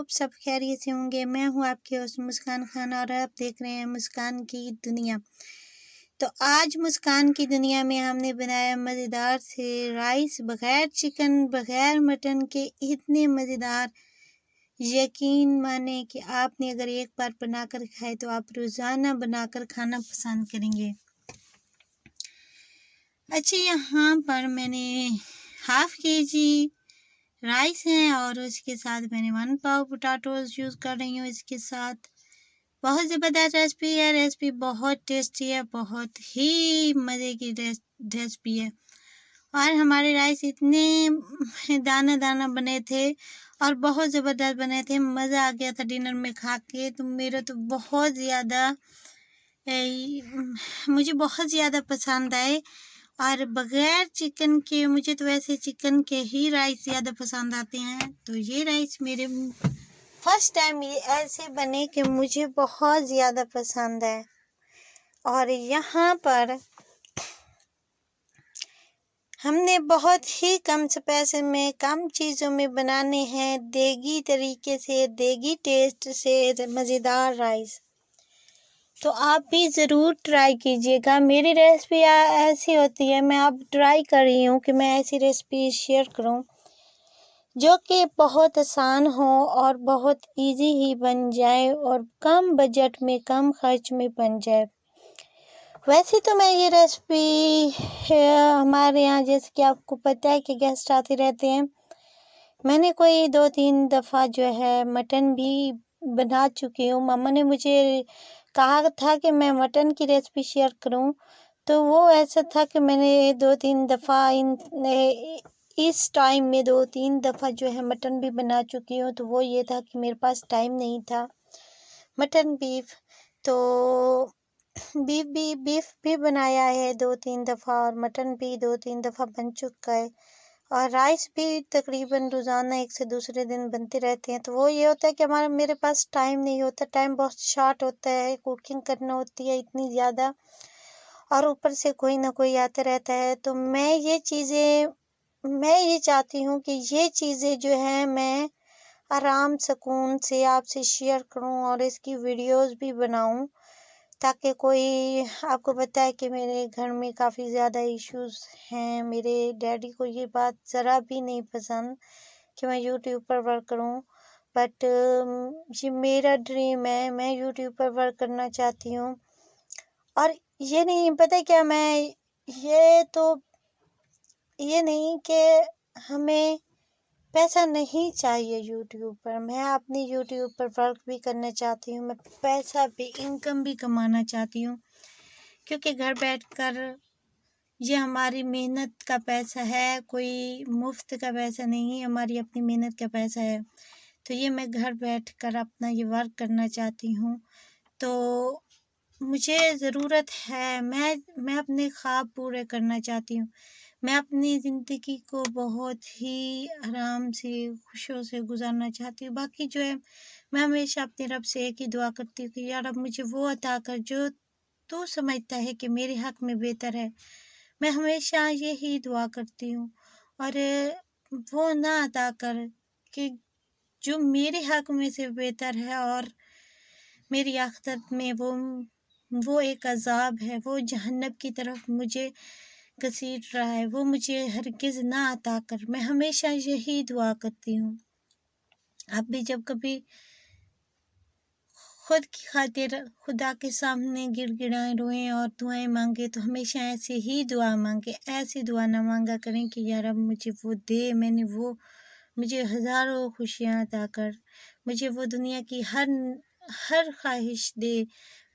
सब खैरियत से होंगे। मैं हूँ आपकी होस्ट मुस्कान खान और आप देख रहे हैं मुस्कान की दुनिया। तो आज मुस्कान की दुनिया में हमने बनाया मज़ेदार से राइस, बग़ैर चिकन बग़ैर मटन के इतने मज़ेदार। यकीन माने कि आपने अगर एक बार बनाकर खाए तो आप रोज़ाना बनाकर खाना पसंद करेंगे। अच्छा, यहाँ पर मैंने हाफ़ केजी राइस है और उसके साथ मैंने 1 पाव पोटैटोज़ यूज़ कर रही हूँ। इसके साथ बहुत ज़बरदस्त रेसिपी है। रेसिपी बहुत टेस्टी है, बहुत ही मज़े की रेसिपी है। और हमारे राइस इतने दाना दाना बने थे और बहुत ज़बरदस्त बने थे। मज़ा आ गया था डिनर में खा के। तो मेरा तो बहुत ज़्यादा मुझे बहुत ज़्यादा पसंद आए। और बग़ैर चिकन के, मुझे तो वैसे चिकन के ही राइस ज़्यादा पसंद आते हैं। तो ये राइस मेरे फर्स्ट टाइम ये ऐसे बने कि मुझे बहुत ज़्यादा पसंद है। और यहाँ पर हमने बहुत ही कम से पैसे में कम चीज़ों में बनाने हैं देगी तरीके से, देगी टेस्ट से मज़ेदार राइस। तो आप भी ज़रूर ट्राई कीजिएगा। मेरी रेसिपी ऐसी होती है, मैं अब ट्राई कर रही हूँ कि मैं ऐसी रेसिपी शेयर करूँ जो कि बहुत आसान हो और बहुत इजी ही बन जाए और कम बजट में कम खर्च में बन जाए। वैसे तो मैं ये रेसिपी हमारे यहाँ, जैसे कि आपको पता है कि गेस्ट आते रहते हैं, मैंने कोई 2-3 दफ़ा जो है मटन भी बना चुकी हूँ। मम्मा ने मुझे कहा था कि मैं मटन की रेसिपी शेयर करूँ, तो वो ऐसा था कि मैंने 2-3 दफ़ा इस टाइम में 2-3 दफ़ा जो है मटन भी बना चुकी हूँ। तो वो ये था कि मेरे पास टाइम नहीं था। मटन बीफ तो बीफ भी बनाया है 2-3 दफ़ा और मटन भी 2-3 दफ़ा बन चुका है। और राइस भी तकरीबन रोज़ाना एक से दूसरे दिन बनते रहते हैं। तो वो ये होता है कि मेरे पास टाइम नहीं होता, टाइम बहुत शॉर्ट होता है, कुकिंग करना होती है इतनी ज़्यादा और ऊपर से कोई ना कोई आता रहता है। तो मैं ये चाहती हूँ कि ये चीज़ें जो हैं मैं आराम सुकून से आपसे शेयर करूँ और इसकी वीडियोज़ भी बनाऊँ, ताकि कोई, आपको पता है कि मेरे घर में काफ़ी ज़्यादा इश्यूज़ हैं। मेरे डैडी को ये बात ज़रा भी नहीं पसंद कि मैं यूट्यूब पर वर्क करूँ, बट ये मेरा ड्रीम है, मैं यूट्यूब पर वर्क करना चाहती हूँ। और ये नहीं, पता है क्या, ये नहीं कि हमें पैसा नहीं चाहिए यूट्यूब पर। मैं अपनी यूट्यूब पर वर्क भी करना चाहती हूँ, मैं पैसा भी, इनकम भी कमाना चाहती हूँ, क्योंकि घर बैठकर ये हमारी मेहनत का पैसा है, कोई मुफ्त का पैसा नहीं, हमारी अपनी मेहनत का पैसा है। तो ये मैं घर बैठकर अपना ये वर्क करना चाहती हूँ। तो मुझे ज़रूरत है, मैं अपने ख्वाब पूरे करना चाहती हूँ। मैं अपनी ज़िंदगी को बहुत ही आराम से, खुशियों से गुज़ारना चाहती हूँ। बाकी जो है, मैं हमेशा अपने रब से एक ही दुआ करती हूँ कि या रब मुझे वो अता कर जो तू समझता है कि मेरे हक़ में बेहतर है। मैं हमेशा यही दुआ करती हूँ। और वो ना अता कर कि जो मेरे हक़ में से बेहतर है और मेरी आख़िरत में वो एक अज़ाब है, वो जहन्नम की तरफ मुझे घसीट रहा है, वो मुझे हरगिज़ ना अता कर। मैं हमेशा यही दुआ करती हूँ। आप भी जब कभी खुद की खातिर खुदा के सामने गिड़गिड़ाएं, रोएं और दुआएं मांगे, तो हमेशा ऐसे ही दुआ मांगे। ऐसी दुआ ना मांगा करें कि या रब मुझे वो दे, मुझे हज़ारों खुशियाँ अता कर, मुझे वो दुनिया की हर ख्वाहिश दे।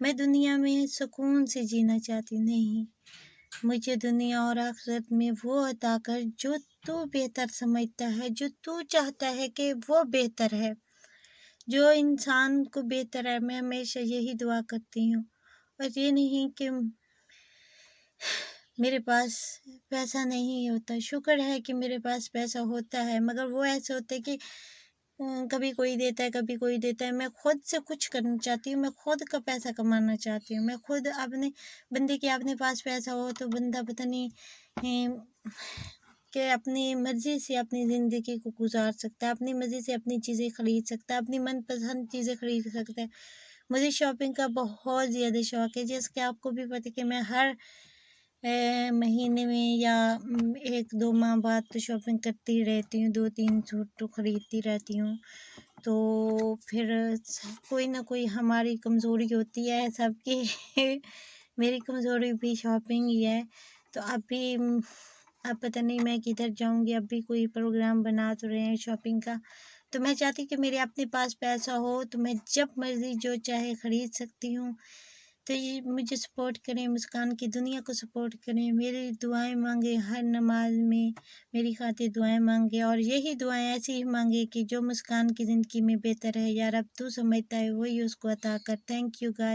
मैं दुनिया में सुकून से जीना चाहती नहीं, मुझे दुनिया और आखिरत में वो अता कर जो तू बेहतर समझता है, जो तू चाहता है कि वो बेहतर है, जो इंसान को बेहतर है। मैं हमेशा यही दुआ करती हूँ। और ये नहीं कि मेरे पास पैसा नहीं होता, शुक्र है कि मेरे पास पैसा होता है, मगर वो ऐसे होता है कि कभी कोई देता है, कभी कोई देता है। मैं खुद से कुछ करना चाहती हूँ, मैं खुद का पैसा कमाना चाहती हूँ। मैं खुद अपने बंदे के अपने पास पैसा हो तो बंदा पता नहीं कि अपनी मर्ज़ी से अपनी ज़िंदगी को गुज़ार सकता है, अपनी मर्ज़ी से अपनी चीज़ें खरीद सकता है, अपनी मनपसंद चीज़ें खरीद सकता है। मुझे शॉपिंग का बहुत ज़्यादा शौक है, जैसे कि आपको भी पता है कि मैं हर महीने में या 1-2 माह बाद तो शॉपिंग करती रहती हूँ, 2-3 सूट तो खरीदती रहती हूँ। तो फिर कोई ना कोई हमारी कमज़ोरी होती है सबकी मेरी कमज़ोरी भी शॉपिंग ही है। तो अभी अब पता नहीं मैं किधर जाऊँगी, अभी कोई प्रोग्राम बना तो रहे हैं शॉपिंग का। तो मैं चाहती कि मेरे अपने पास पैसा हो तो मैं जब मर्ज़ी जो चाहे खरीद सकती हूँ। तो ये मुझे सपोर्ट करें, मुस्कान की दुनिया को सपोर्ट करें, मेरी दुआएँ माँगे हर नमाज़ में मेरी खातिर दुआएँ माँगे और यही दुआएँ ऐसी ही माँगे कि जो मुस्कान की ज़िंदगी में बेहतर है। या रब तू समझता है वही उसको अता कर। Thank you guys.